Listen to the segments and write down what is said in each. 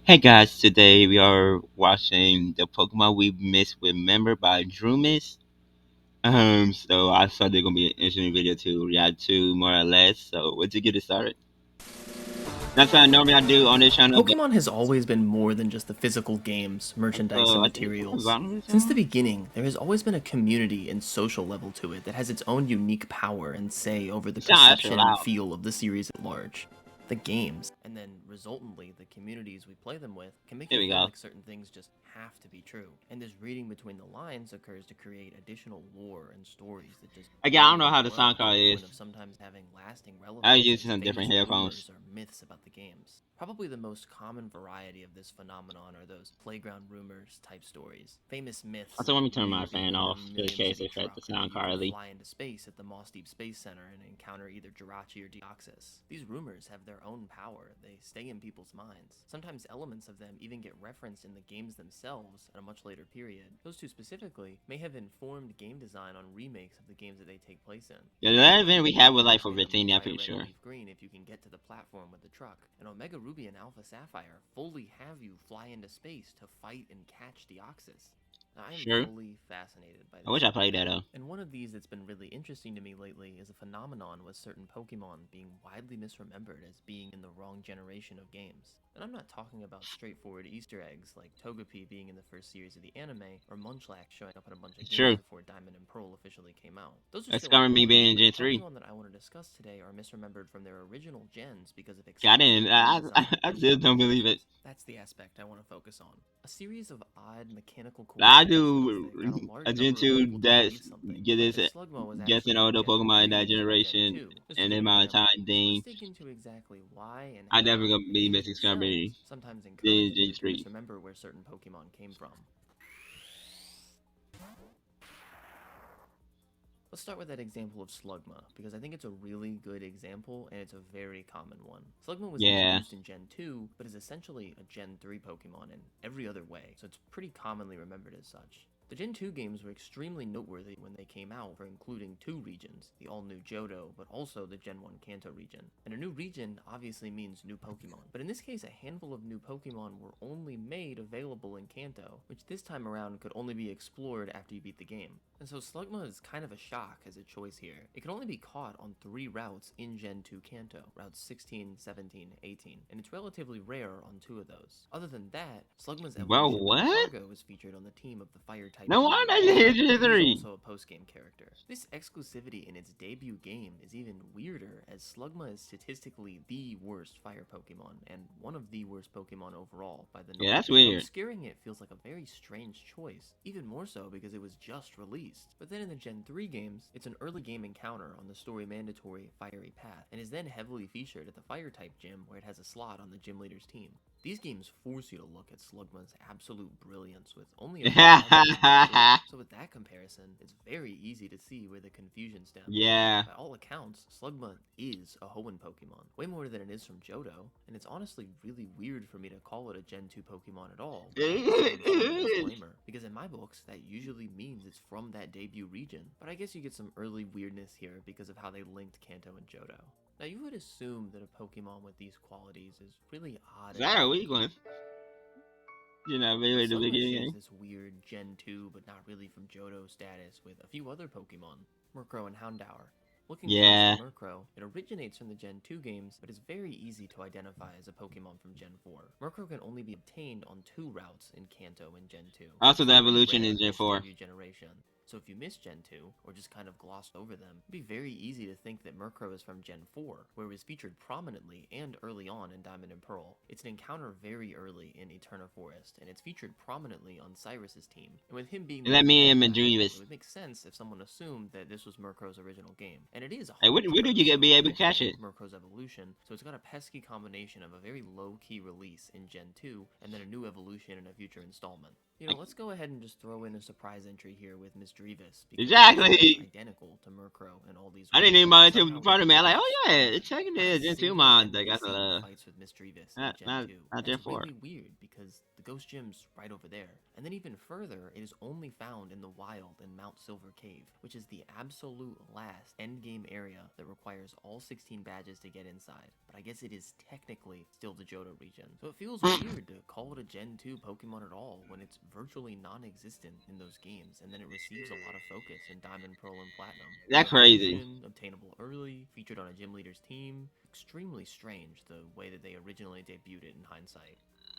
Hey guys, today we are watching the Pokemon We Misremember by Droomis. So I thought they're gonna be an interesting video to react to more or less. So let's get it started. That's what normally I do on this channel, but Pokemon has always been more than just the physical games, merchandise, and I think it's on materials. bottom of this Since the channel. beginning, there has always been a community and social level to it that has its own unique power and say over the It sounds extra perception and loud. feel of the series at large. The games, and then resultantly the communities we play them with, can make Here you we feel go. like certain things just have to be true. And this reading between the lines occurs to create additional lore and stories that just Again, I don't know build how and the grow sound to card the point is. of sometimes having lasting I relevance use as some different famous headphones. rumors or myths about the games. Probably the most common variety of this phenomenon are those playground rumors type stories. Famous myths Also, let like me turn my Weavy fan or off the just in Million case City it affects the Truck, where sound you can cardly. fly into space at the Moss Deep Space Center and encounter either Jirachi or Deoxys. These rumors have their own power. They stay in people's minds. Sometimes elements of them even get referenced in the games themselves at a much later period. Those two specifically may have informed game design on remakes of the games that they take place in. Yeah, that event we had with like for Phantom, Britannia, I'm Fire pretty Red and sure. Leaf Green if you can get to the platform with the truck, and Omega Ruby and Alpha Sapphire fully have you fly into space to fight and catch Deoxys. Now, I am Sure. fully fascinated by I this wish I stuff. played that though. And one of these that's been really interesting to me lately is a phenomenon with certain Pokemon being widely misremembered as being in the wrong generation of games. And I'm not talking about straightforward Easter eggs like Togepi being in the first series of the anime, or Munchlax showing up in a bunch of games Sure. before Diamond and Pearl officially came out. Those are That's still covering me important, being in but the Gen 3. Pokemon that I want to discuss today are misremembered from their original gens because of I excessive didn't. game design I and still don't marketing believe it. decisions. That's the aspect I want to focus on. A series of odd mechanical I coincidences do that got a large a Gen number of 2 people to that's believe something, get like this that Slugma was guessing actually all a the Gen Pokemon in 3 that instead of Gen generation 2, just to and the give an amount of time example. So let's thing. dig into exactly why and I how definitely gonna the be games missing Strawberry themselves sometimes encourage in you Gen to 3. misremember where certain Pokemon came from. Let's start with that example of Slugma, because I think it's a really good example and it's a very common one. Slugma was Yeah. introduced in Gen 2, but is essentially a Gen 3 Pokemon in every other way, so it's pretty commonly remembered as such. The Gen 2 games were extremely noteworthy when they came out for including two regions, the all-new Johto, but also the Gen 1 Kanto region. And a new region obviously means new Pokemon, but in this case a handful of new Pokemon were only made available in Kanto, which this time around could only be explored after you beat the game. And so Slugma is kind of a shock as a choice here. It can only be caught on 3 routes in Gen 2 Kanto, routes 16, 17, 18, and it's relatively rare on 2 of those. Other than that, Slugma's Bro, evolution what? Lucario is featured on the team of the Fire-type No gym wonder leader I Johto, did Gen and he's 3. also a post-game character. This exclusivity in its debut game is even weirder, as Slugma is statistically the worst fire Pokemon, and one of the worst Pokemon overall by the Yeah, numbers. that's So weird. obscuring it feels like a very strange choice, even more so because it was just released. But then in the Gen 3 games, it's an early game encounter on the story mandatory Fiery Path, and is then heavily featured at the Fire-type gym where it has a slot on the gym leader's team. These games force you to look at Slugma's absolute brilliance with only a few levels in the story. So with that comparison, it's very easy to see where the confusion stems. Yeah. By all accounts, Slugma is a Hoenn Pokemon, way more than it is from Johto, and it's honestly really weird for me to call it a Gen 2 Pokemon at all without some sort of disclaimer, because in my books, that usually means it's from that debut region. But I guess you get some early weirdness here because of how they linked Kanto and Johto. Now you would assume that a Pokemon with these qualities is really odd and That a weak unique. one. You know, But maybe the Slugma beginning. shares this weird Gen 2 but not really from Johto status with a few other Pokemon, Murkrow and Houndour. Looking first Yeah. at Murkrow, it originates from the Gen 2 games, but is very easy to identify as a Pokemon from Gen 4. Murkrow can only be obtained on 2 routes in Kanto and Gen 2, which Also, is the pretty evolution rare in in Gen its 4. debut generation. So if you missed Gen 2, or just kind of glossed over them, it'd be very easy to think that Murkrow is from Gen 4, where it was featured prominently and early on in Diamond and Pearl. It's an encounter very early in Eterna Forest, and it's featured prominently on Cyrus's team. And with him being the Let most me in versatile, it Madrivis. would make sense if someone assumed that this was Murkrow's original game. And it is a Hey, harsh where did you truth, get be because able to catch technically, it? Murkrow's evolution, so it's got a pesky combination of a very low-key release in Gen 2, and then a new evolution in a future installment. Let's go ahead and just throw in a surprise entry here with Miss Drevis, because it is almost Exactly. identical to Murkrow in all these I didn't ways, even but mind until somehow part of me. I'm like, oh ridiculous yeah, in it's that taking not a the Gen 2 single mod. They got NPC the fights with Miss Drevis in not Gen not 2. not Gen That's 4. really weird because the Ghost Gym's right over there. And then even further, it is only found in the wild in Mount Silver Cave, which is the absolute last endgame area that requires all 16 badges to get inside. But I guess it is technically still the Johto region. So it feels weird to call it a Gen 2 Pokemon at all when it's virtually non-existent in those games, and then it receives a lot of focus in Diamond, Pearl, and Platinum. That New crazy. evolution, obtainable early, featured on a gym leader's team. Extremely strange the way that they originally debuted it in hindsight.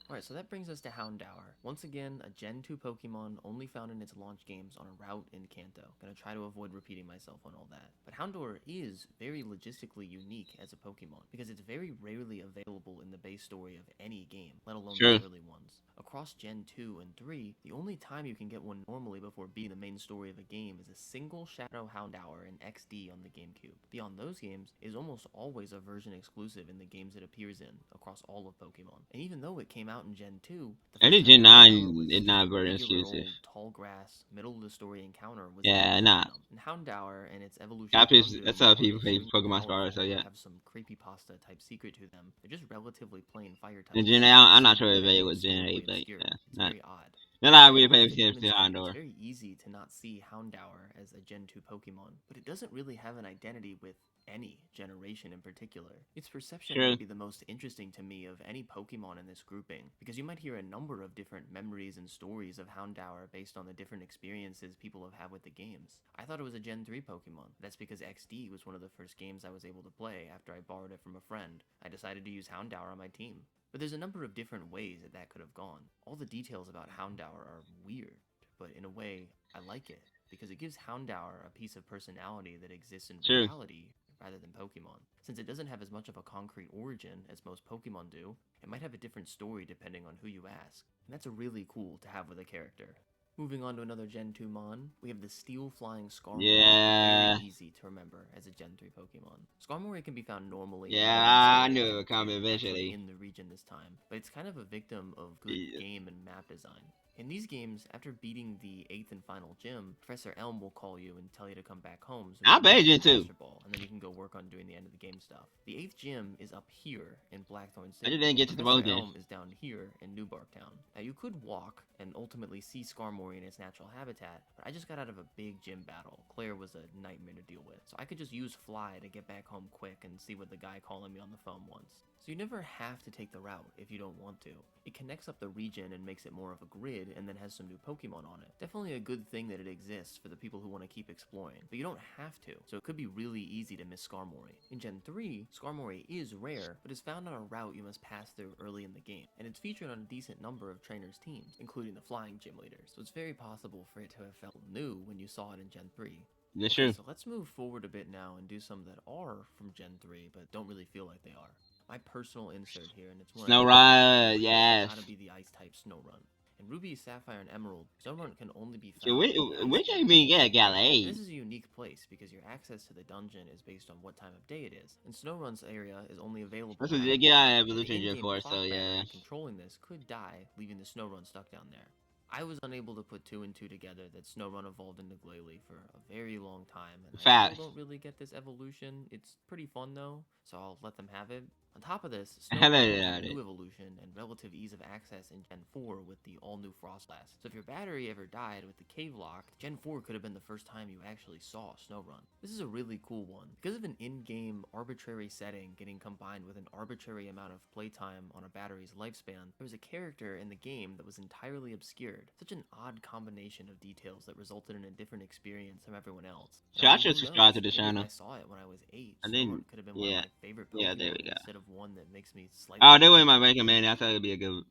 Alright, so that brings us to Houndour. Once again, a Gen 2 Pokemon only found in its launch games on a route in Kanto. Gonna try to avoid repeating myself on all that. But Houndour is very logistically unique as a Pokemon, because it's very rarely available in the base story of any game, let alone these True. early ones. Across Gen 2 and 3, the only time you can get one normally before being the main story of a game is a single Shadow Houndour in XD on the GameCube. Beyond those games, it is almost always a version exclusive in the games it appears in, across all of Pokemon. And even though it came out in Gen 2, the I first think time Gen a Houndour 9 was is just a not very regular exclusive. old tall grass, middle of the story encounter was in Yeah, nah. Platinum. And Houndour and its evolution That's Houndoom how are people play extremely Pokemon Sparrow, powerful so and yeah. have some creepypasta type secret to them. They're just relatively plain fire And types, Gen 8, and I'm it's not sure if very it was Gen 8, historically but obscured. yeah, It's not. very odd. Not a And lot as of I weird always players get can demonstrated, it's Condor. very easy to not see Houndour as a Gen 2 Pokemon, but it doesn't really have an identity with any generation in particular. Its perception True. might be the most interesting to me of any Pokemon in this grouping, because you might hear a number of different memories and stories of Houndour based on the different experiences people have had with the games. I thought it was a Gen 3 Pokemon. That's because XD was one of the first games I was able to play after I borrowed it from a friend. I decided to use Houndour on my team. But there's a number of different ways that could have gone. All the details about Houndour are weird, but in a way, I like it, because it gives Houndour a piece of personality that exists in True. reality rather than Pokemon. Since it doesn't have as much of a concrete origin as most Pokemon do, it might have a different story depending on who you ask, and that's a really cool to have with a character. Moving on to another Gen 2 Mon, we have the Steel Flying Skarmory. Very Yeah. easy to remember as a Gen 3 Pokemon. Skarmory can be found normally in the main Yeah, I story knew of it Gen would come 2, actually eventually. in the region this time, but it's kind of a victim of good Yeah. game and map design. In these games, after beating the 8th and final gym, Professor Elm will call you and tell you to come back home so he I can give bet you Gen some 2. Master Ball, and then you can go work on doing the end of the game stuff. The 8th gym is up here in Blackthorn I just City, didn't and get to the Professor Bogen. Elm is down here in Newbark Town. Now, you could walk and ultimately see Skarmory in its natural habitat, but I just got out of a big gym battle. Claire was a nightmare to deal with, so I could just use Fly to get back home quick and see what the guy calling me on the phone wants. So you never have to take the route if you don't want to. It connects up the region and makes it more of a grid, and then has some new Pokemon on it. Definitely a good thing that it exists for the people who want to keep exploring, but you don't have to, so it could be really easy to miss Skarmory. In Gen 3, Skarmory is rare, but is found on a route you must pass through early in the game, and it's featured on a decent number of trainers' teams, including the flying gym leaders, so it's very possible for it to have felt new when you saw it in Gen 3. That's Okay, true. so let's move forward a bit now and do some that are from Gen 3, but don't really feel like they are. My personal insert here, and it's one I Snow don't really Ride, enjoy, it's yes. gotta be the Ice-type Snorunt. In Ruby, Sapphire, and Emerald, Snorunt can only be So found in the ice which I mean, areas. yeah, And Galley. this is a unique place because your access to the dungeon is based on what time of day it is, and Snorunt's area is only That's available what they at get night. out of And the Evolution Gen in-game 4, so clock yeah. battery controlling this could die, leaving the Snorunt stuck down there. I was unable to put two and two together that Snorunt evolved into Glalie for a very long time, and I still Fast. don't really get this evolution. It's pretty fun though, so I'll let them have it. On top of this, I let Snorunt it got out new it. evolution and relative ease of access in Gen 4 with the all-new Frostlass. So if your battery ever died with the Cave Lock, Gen 4 could have been the first time you actually saw Snorunt. This is a really cool one. Because of an in-game arbitrary setting getting combined with an arbitrary amount of playtime on a battery's lifespan, there was a character in the game that was entirely obscured. Such an odd combination of details that resulted in a different experience from everyone else. And So I I mean, should who subscribe knows? to the Maybe if I channel. saw it when I was 8, I didn't. Snorunt could have been one of Yeah. my favorite Yeah, there we Pokemon go. instead of one that makes me Oh, slightly they were my uncomfortable. recommended. I thought it'd be a good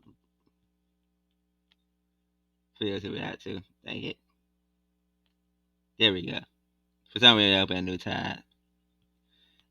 video to react to. Dang it. There we go. For some reason, I opened a new tab.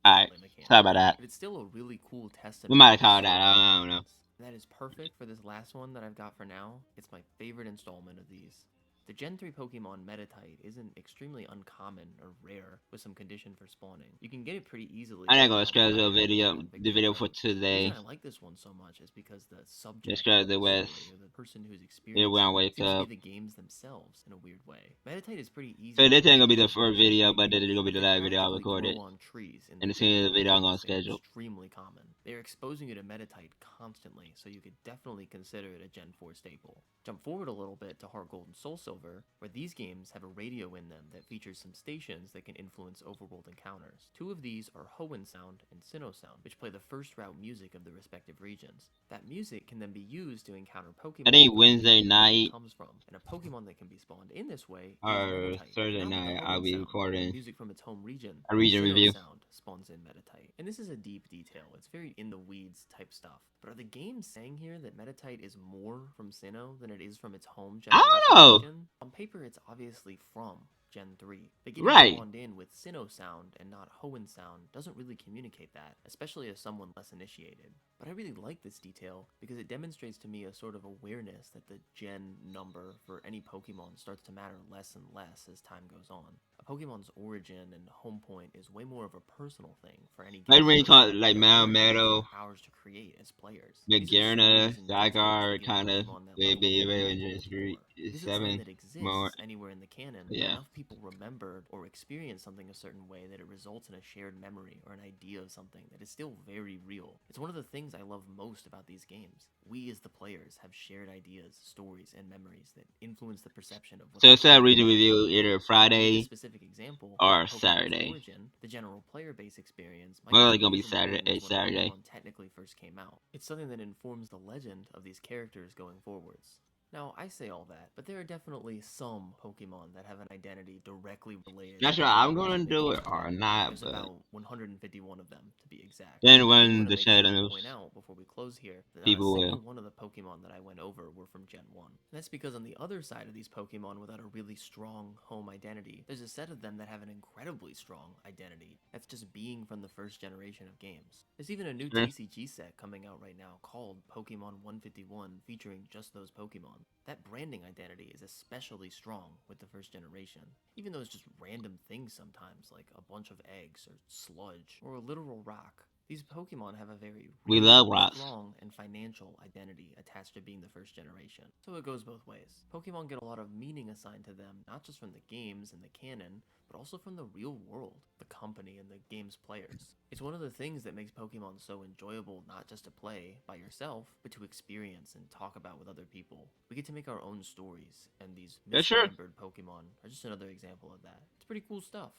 Alright. Sorry Mechanic. about that. But it's still a really cool We testament might to have this called that. sort of I don't know. intelligence. And that is perfect for this last one that I've got for now. It's my favorite installment of these. The Gen 3 Pokemon Metatite isn't extremely uncommon or rare with some condition for spawning. You can get it pretty easily I'm not if you gonna have schedule a higher video, MP than the video Victini. for The reason today. I like this one so much is because the Just subject cause of the the story, West. or the person who's Yeah, when I experiencing it, wake seems to be up. the games themselves in a weird way. Metatite is pretty easy So to this ain't gonna be find the in first Gen video, 3 but this is games, gonna be but the they last video I actively recorded. grow on trees in And the the same Gen 1 video I'm gonna games and are schedule. extremely common. They're exposing you to Metatite constantly, so you could definitely consider it a Gen 4 staple. Jump forward a little bit to Heart Gold and Soul Silver, where these games have a radio in them that features some stations that can influence overworld encounters. Two of these are Hoenn Sound and Sinnoh Sound, which play the first route music of the respective regions. That music can then be used to encounter I Pokemon think from the Wednesday region the music night comes from, and a Pokemon that can be spawned in this way is or Metatite. But Thursday not with the night I'll Hoenn be Sound, where recording music from its home region, a region Sinnoh review. Sound, spawns in Metatite. And this is a deep detail, it's very in the weeds type stuff. But are the games saying here that Metatite is more from Sinnoh than it is from its home I generation don't know. region? On paper, it's obviously from Gen 3, but getting Right. spawned in with Sinnoh Sound and not Hoenn Sound doesn't really communicate that, especially as someone less initiated. But I really like this detail because it demonstrates to me a sort of awareness that the gen number for any Pokemon starts to matter less and less as time goes on. A Pokemon's origin and home point is way more of a personal thing for any I given really person call it like than a Mount world we take Meadow, ours to create as players. These are Magarna, stories and details that Zygarde, give kinda Pokemon that level of maybe meaning even worth three more. This is something seven that more. exists anywhere in the canon, but Yeah. enough people remembered or experienced something a certain way that it results in a shared memory or an idea of something that is still very real. It's one of the things I love most about these games. We as the players have shared ideas, stories, and memories that influence the perception of what So the instead of Pokemon region actually review either is. To give a Friday specific example, or Pokemon's Saturday. origin, the general player base experience, might Well, not it's be gonna be as important Saturday. as when a Saturday. Pokemon technically first came out. It's something that informs the legend of these characters going forwards. Now, I say all that, but there are definitely some Pokemon that have an identity directly related Not to sure the I'm generation gonna that do came it out or in. not, There's but about 151 of them, to be exact. then And I do want when to the make sure to point shadows, out before we close here that not a people will. single one of the Pokemon that I went over were from Gen 1. And that's because on the other side of these Pokemon without a really strong home identity, there's a set of them that have an incredibly strong identity. That's just being from the first generation of games. There's even a new Eh, TCG set coming out right now called Pokemon 151 featuring just those Pokemon. That branding identity is especially strong with the first generation, even though it's just random things sometimes, like a bunch of eggs or sludge or a literal rock. These Pokemon have a very We real, love rocks. strong, and financial identity attached to being the first generation. So it goes both ways. Pokemon get a lot of meaning assigned to them, not just from the games and the canon, but also from the real world, the company, and the game's players. It's one of the things that makes Pokemon so enjoyable not just to play by yourself, but to experience and talk about with other people. We get to make our own stories, and these Yeah, sure. misremembered Pokemon are just another example of that. It's pretty cool stuff.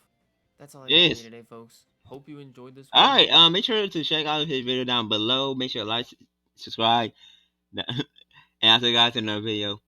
That's all I got for you Yes. today, folks. Hope you enjoyed this All one. right. Make sure to check out his video down below. Make sure to like, subscribe, and I'll see you guys in another video.